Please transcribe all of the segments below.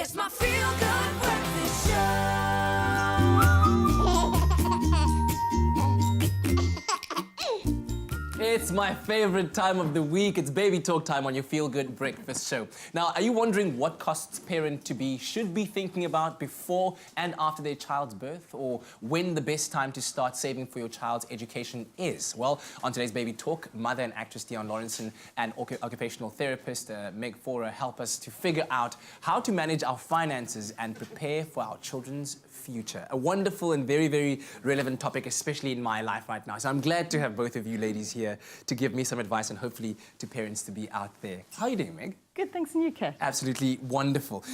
It's my feel-good breakfast show. It's my favorite time of the week. It's baby talk time on your feel-good breakfast show. Now, are you wondering what costs parent-to-be should be thinking about before and after their child's birth, or when the best time to start saving for your child's education is? Well, on today's baby talk, mother and actress Diaan Lawrenson and occupational therapist Meg Faure help us to figure out how to manage our finances and prepare for our children's future. A wonderful and very, very relevant topic, especially in my life right now. So I'm glad to have both of you ladies here to give me some advice and hopefully to parents to be out there. How are you doing, Meg? Good, thanks, and you, Kat? Absolutely wonderful.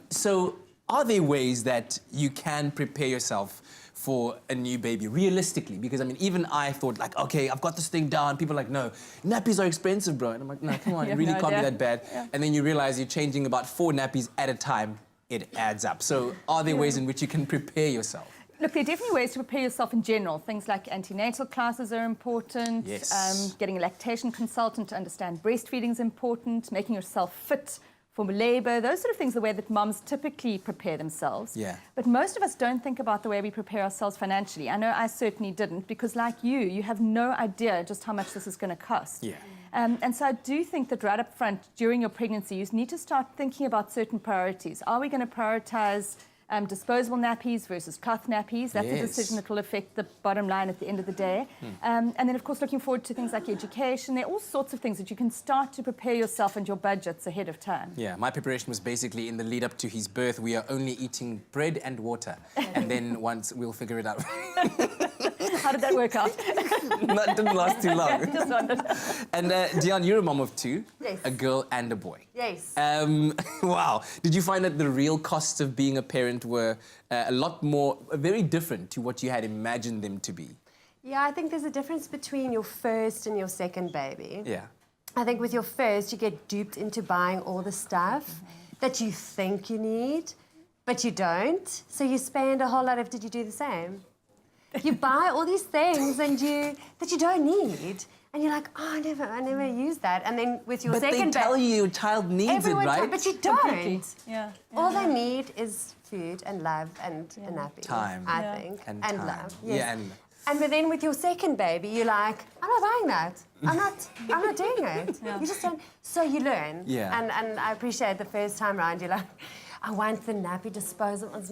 So are there ways that you can prepare yourself for a new baby, realistically? Because, I mean, even I thought, like, okay, I've got this thing down. People are like, no, nappies are expensive, bro. And I'm like, no, come on, it really can't be that bad. Yeah. And then you realize you're changing about 4 nappies at a time. It adds up. So are there ways in which you can prepare yourself? Look, there are definitely ways to prepare yourself in general. Things like antenatal classes are important. Yes. Getting a lactation consultant to understand breastfeeding is important. Making yourself fit for labour. Those sort of things are the way that mums typically prepare themselves. Yeah. But most of us don't think about the way we prepare ourselves financially. I know I certainly didn't, because like you have no idea just how much this is going to cost. Yeah. And so I do think that right up front, during your pregnancy, you need to start thinking about certain priorities. Are we going to prioritise disposable nappies versus cloth nappies? That's a decision that will affect the bottom line at the end of the day. And then, of course, looking forward to things like education. There are all sorts of things that you can start to prepare yourself and your budgets ahead of time. Yeah, my preparation was basically in the lead up to his birth. We are only eating bread and water. And then once we'll figure it out. How did that work out? That didn't last too long. Just wondered. And Diaan, you're a mom of 2. Yes. A girl and a boy. Yes. Wow. Did you find that the real costs of being a parent were a lot more, very different to what you had imagined them to be? Yeah, I think there's a difference between your first and your second baby. Yeah. I think with your first, you get duped into buying all the stuff that you think you need, but you don't. So you spend a whole lot of, did you do the same? You buy all these things that you don't need. And you're like, oh, I never used that. And then with your second baby... But they tell you your child needs it, right? But you don't. Yeah. All they need is food and love and a nappy. Time. I think. And time. Love. Yes. Yeah, and but then with your second baby, you're like, I'm not buying that. I'm not doing it. You just don't. So you learn. Yeah. And I appreciate the first time round, you're like, I want the nappy disposal and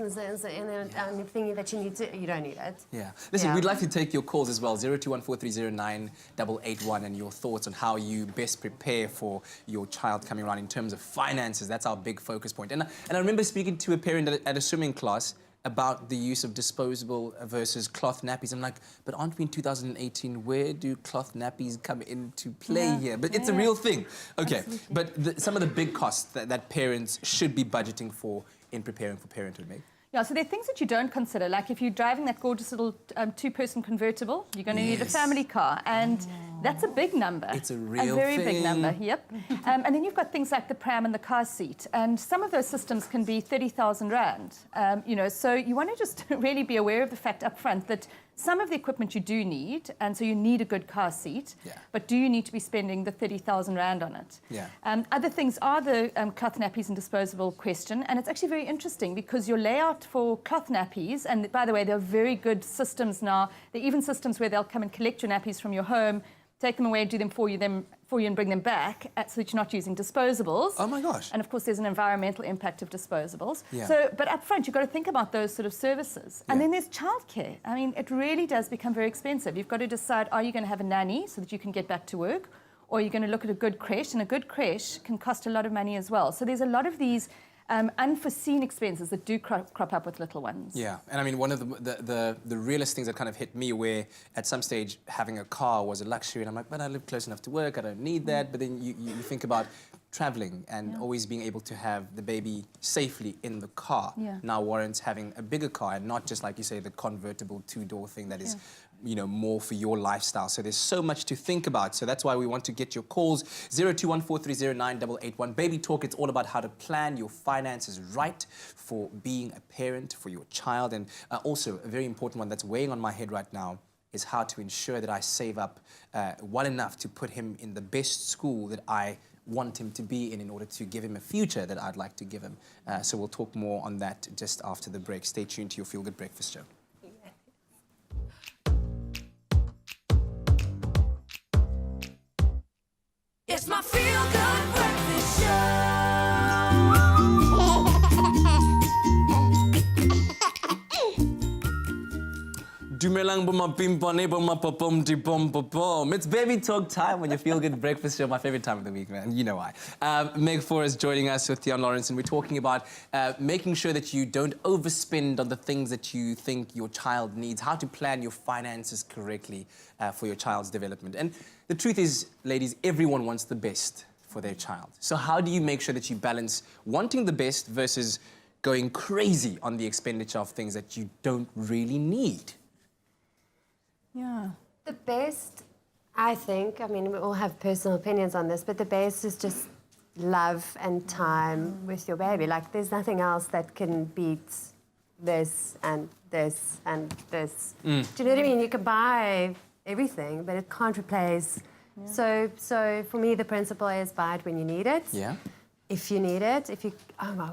everything that you need to. You don't need it. Yeah. Listen, we'd like to take your calls as well. 0214309881 and your thoughts on how you best prepare for your child coming around in terms of finances. That's our big focus point. And I remember speaking to a parent at a swimming class about the use of disposable versus cloth nappies. I'm like, but aren't we in 2018? Where do cloth nappies come into play here? But it's a real thing. Okay, absolutely. But some of the big costs that parents should be budgeting for in preparing for parenthood, Meg? Yeah, so there are things that you don't consider, like if you're driving that gorgeous little 2-person convertible, you're going to need a family car, and that's a big number. It's a real very thing. big number, yep. And then you've got things like the pram and the car seat, and some of those systems can be 30,000 Rand. You know, so you want to just really be aware of the fact up front that some of the equipment you do need, and so you need a good car seat, but do you need to be spending the 30,000 Rand on it? Yeah. Other things are the cloth nappies and disposable question, and it's actually very interesting because your layout for cloth nappies, and by the way, there are very good systems now. There are even systems where they'll come and collect your nappies from your home, take them away, do them for you and bring them back so that you're not using disposables. Oh my gosh. And of course there's an environmental impact of disposables. Yeah. So, but up front you've got to think about those sort of services. And then there's childcare. I mean, it really does become very expensive. You've got to decide, are you going to have a nanny so that you can get back to work? Or are you going to look at a good creche? And a good creche can cost a lot of money as well. So there's a lot of these unforeseen expenses that do crop up with little ones. Yeah, and I mean, one of the realest things that kind of hit me, where at some stage having a car was a luxury, and I'm like, but I live close enough to work, I don't need that. But then you think about traveling and always being able to have the baby safely in the car now warrants having a bigger car and not just, like you say, the convertible 2-door thing that is you know, more for your lifestyle. So there's so much to think about. So that's why we want to get your calls. 0214309881. Baby Talk, it's all about how to plan your finances right for being a parent for your child. And also, a very important one that's weighing on my head right now is how to ensure that I save up well enough to put him in the best school that I want him to be in order to give him a future that I'd like to give him. So we'll talk more on that just after the break. Stay tuned to your Feel Good Breakfast Show. It's my feel good breakfast show. Dumelang bomapimpane bomapopom. It's baby talk time on your Feel Good Breakfast Show, my favorite time of the week, man. You know why. Meg Faure is joining us with Diaan Lawrenson. We're talking about making sure that you don't overspend on the things that you think your child needs, how to plan your finances correctly for your child's development. And the truth is, ladies, everyone wants the best for their child. So how do you make sure that you balance wanting the best versus going crazy on the expenditure of things that you don't really need? Yeah. The best, I think, I mean, we all have personal opinions on this, but the best is just love and time with your baby. Like, there's nothing else that can beat this and this and this. Do you know what I mean? You can buy everything, but it can't replace. Yeah. So for me, the principle is buy it when you need it. Yeah. If you need it, if you, I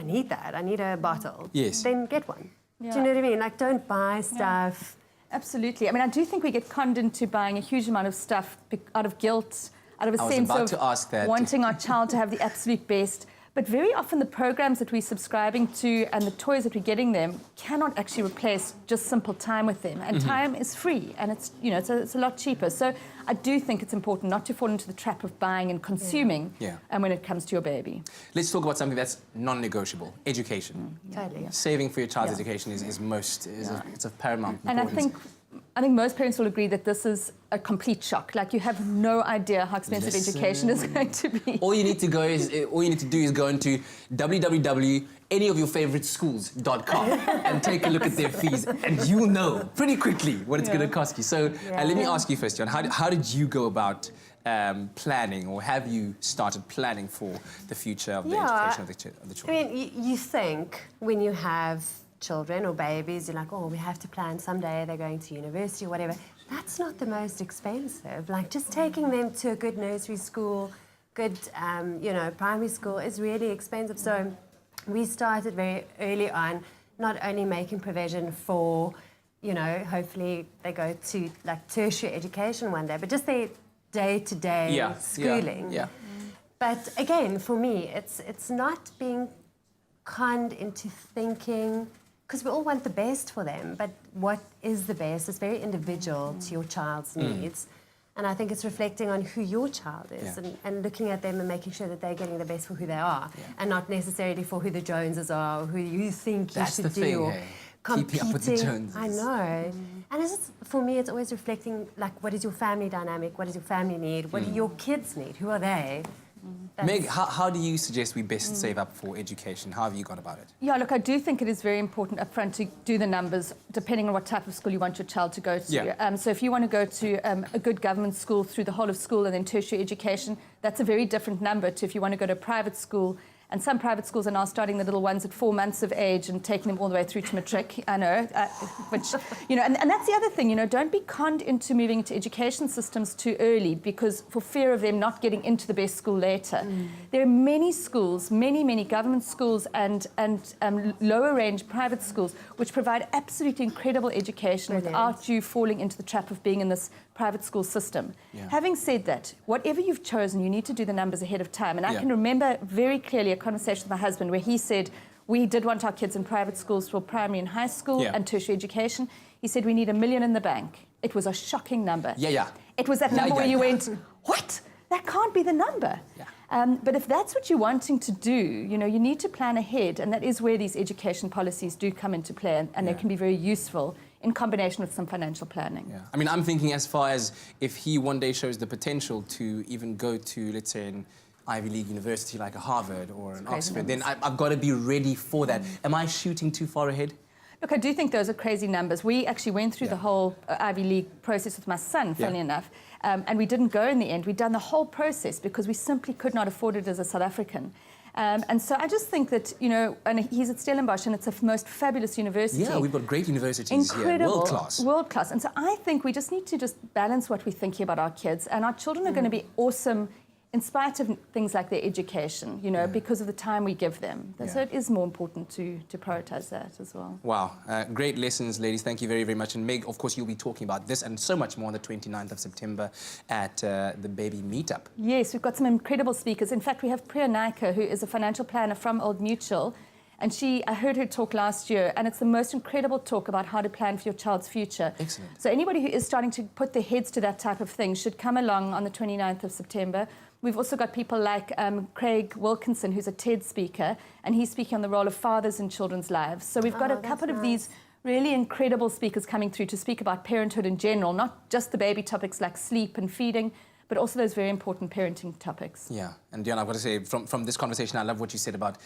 need that, I need a bottle. Yes. Then get one. Yeah. Do you know what I mean? Like, don't buy stuff. Absolutely. I mean, I do think we get conned into buying a huge amount of stuff out of guilt, out of a I was sense about of to ask that. wanting our child to have the absolute best. But very often the programs that we're subscribing to and the toys that we're getting them cannot actually replace just simple time with them. And time is free, and it's, you know, it's a lot cheaper. So I do think it's important not to fall into the trap of buying and consuming and when it comes to your baby. Let's talk about something that's non-negotiable, education. Totally. Saving for your child's education is it's of paramount And importance. I think most parents will agree that this is a complete shock. Like, you have no idea how expensive education is going to be. All you need to do is go into www.anyofyourfavouriteschools.com and take a look at their fees, and you'll know pretty quickly what it's going to cost you. So let me ask you first, John, how did you go about planning, or have you started planning for the future of the education of the children? I mean, you think when you have children or babies, you're like, oh, we have to plan someday they're going to university or whatever. That's not the most expensive. Like, just taking them to a good nursery school, good, primary school is really expensive. So we started very early on, not only making provision for, hopefully they go to like tertiary education one day, but just their day-to-day schooling. Yeah. But again, for me, it's not being conned into thinking, because we all want the best for them, but what is the best is very individual to your child's needs. And I think it's reflecting on who your child is and looking at them and making sure that they're getting the best for who they are and not necessarily for who the Joneses are or who you think That's you the should thing, do. Or hey. competing. Keeping up with the Joneses. I know. And it's just, for me, it's always reflecting, like, what is your family dynamic? What does your family need? What do your kids need? Who are they? Meg, how do you suggest we best save up for education? How have you gone about it? Yeah, look, I do think it is very important up front to do the numbers, depending on what type of school you want your child to go to. Yeah. So if you want to go to a good government school through the whole of school and then tertiary education, that's a very different number to if you want to go to a private school. And some private schools are now starting the little ones at 4 months of age and taking them all the way through to matric, I know. Which, and that's the other thing, don't be conned into moving into education systems too early because for fear of them not getting into the best school later. There are many schools, many government schools and lower range private schools which provide absolutely incredible education without you falling into the trap of being in this private school system. Having said that, whatever you've chosen, you need to do the numbers ahead of time. And I can remember very clearly a conversation with my husband where he said, we did want our kids in private schools for primary and high school and tertiary education. He said, we need $1 million in the bank. It was a shocking number. It was that number where you went, what? That can't be the number. But if that's what you're wanting to do, you need to plan ahead. And that is where these education policies do come into play. And they can be very useful in combination with some financial planning. I mean, I'm thinking as far as if he one day shows the potential to even go to, let's say, an Ivy League university like a Harvard or an Oxford, then I've got to be ready for that. Am I shooting too far ahead? Look, I do think those are crazy numbers. We actually went through the whole Ivy League process with my son, funnily enough, and we didn't go in the end. We'd done the whole process because we simply could not afford it as a South African. And so I just think that, and he's at Stellenbosch and it's a most fabulous university. Yeah, we've got great universities here, world class. World class. And so I think we just need to balance what we're thinking about our kids. And our children are going to be awesome in spite of things like their education, you know, because of the time we give them. So it is more important to prioritise that as well. Wow, great lessons, ladies. Thank you very, very much. And Meg, of course, you'll be talking about this and so much more on the 29th of September at the Baby Meetup. Yes, we've got some incredible speakers. In fact, we have Priya Naika, who is a financial planner from Old Mutual. And I heard her talk last year, and it's the most incredible talk about how to plan for your child's future. Excellent. So anybody who is starting to put their heads to that type of thing should come along on the 29th of September. We've also got people like Craig Wilkinson, who's a TED speaker, and he's speaking on the role of fathers in children's lives. So we've got a couple of these really incredible speakers coming through to speak about parenthood in general, not just the baby topics like sleep and feeding, but also those very important parenting topics. Yeah, and Diaan, I've got to say, from this conversation, I love what you said about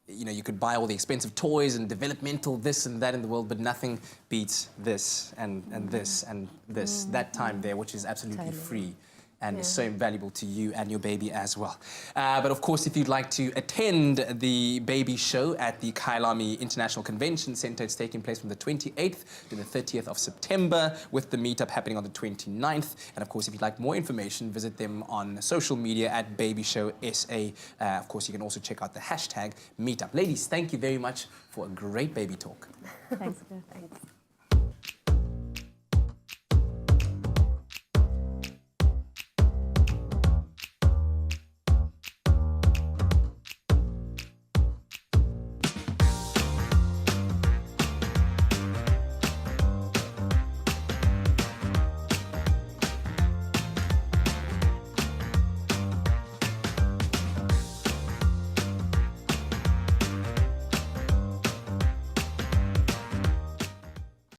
you know, you could buy all the expensive toys and developmental this and that in the world, but nothing beats this and this and this, that time there, which is absolutely free and is so invaluable to you and your baby as well. But of course, if you'd like to attend the baby show at the Kailami International Convention Centre, it's taking place from the 28th to the 30th of September, with the meetup happening on the 29th. And of course, if you'd like more information, visit them on social media at Baby Show SA. Of course, you can also check out the hashtag meetup. Ladies, thank you very much for a great baby talk. Thanks. Thanks.